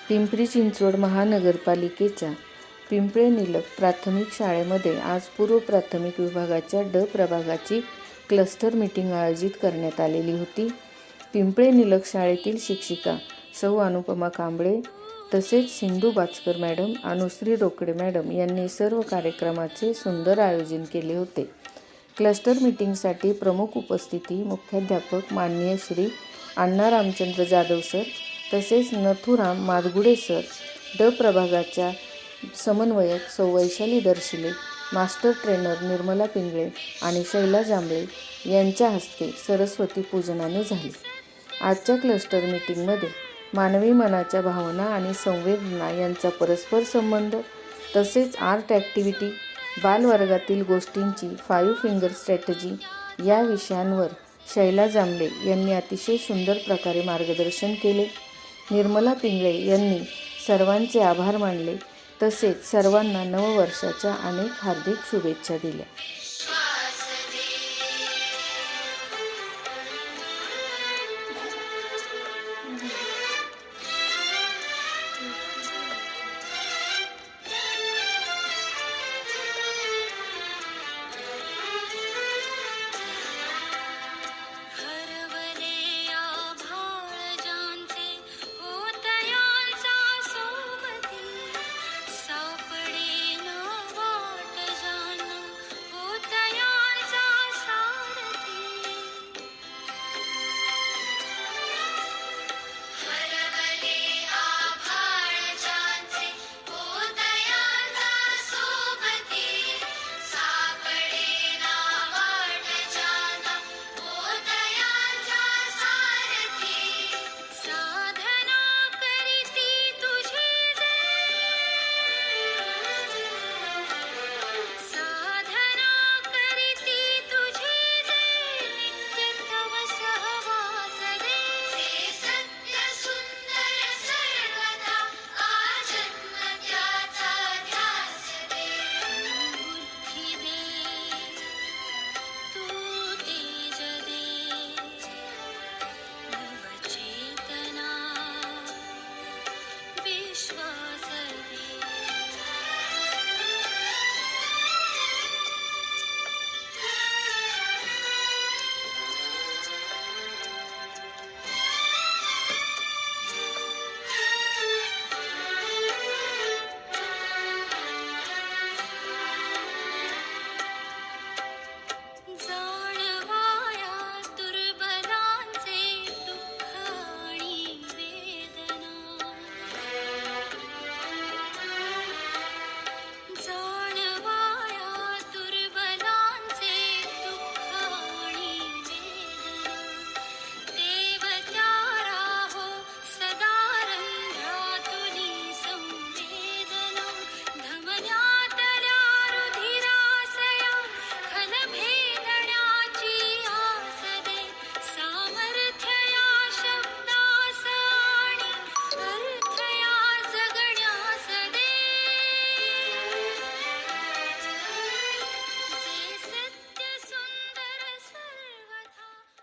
पिंपरी चिंचवड महानगरपालिकेच्या पिंपळे निलक प्राथमिक शाळेमध्ये आज पूर्व प्राथमिक विभागाच्या ड प्रभागाची क्लस्टर मीटिंग आयोजित करण्यात आलेली होती. पिंपळे निलक शाळेतील शिक्षिका सौ अनुपमा कांबळे तसेच सिंधू बाचकर मॅडम, अनुश्री रोकडे मॅडम यांनी सर्व कार्यक्रमाचे सुंदर आयोजन केले होते. क्लस्टर मीटिंगसाठी प्रमुख उपस्थिती मुख्याध्यापक माननीय श्री अण्णा रामचंद्र जाधव सर तसेच नथुराम मादगुडे सर, ड प्रभागाच्या समन्वयक सौ वैशाली दर्शिले, मास्टर ट्रेनर निर्मला पिंगळे आणि शैला जांभळे यांच्या हस्ते सरस्वती पूजनाने झाले. आजच्या क्लस्टर मीटिंगमध्ये मानवी मनाच्या भावना आणि संवेदना यांचा परस्पर संबंध तसेच आर्ट ॲक्टिव्हिटी, बालवर्गातील गोष्टींची 5 फिंगर स्ट्रॅटेजी या विषयांवर शैला जांभळे यांनी अतिशय सुंदर प्रकारे मार्गदर्शन केले. निर्मला पिंगळे यांनी सर्वांचे आभार मानले तसेच सर्वांना नववर्षाच्या अनेक हार्दिक शुभेच्छा दिल्या.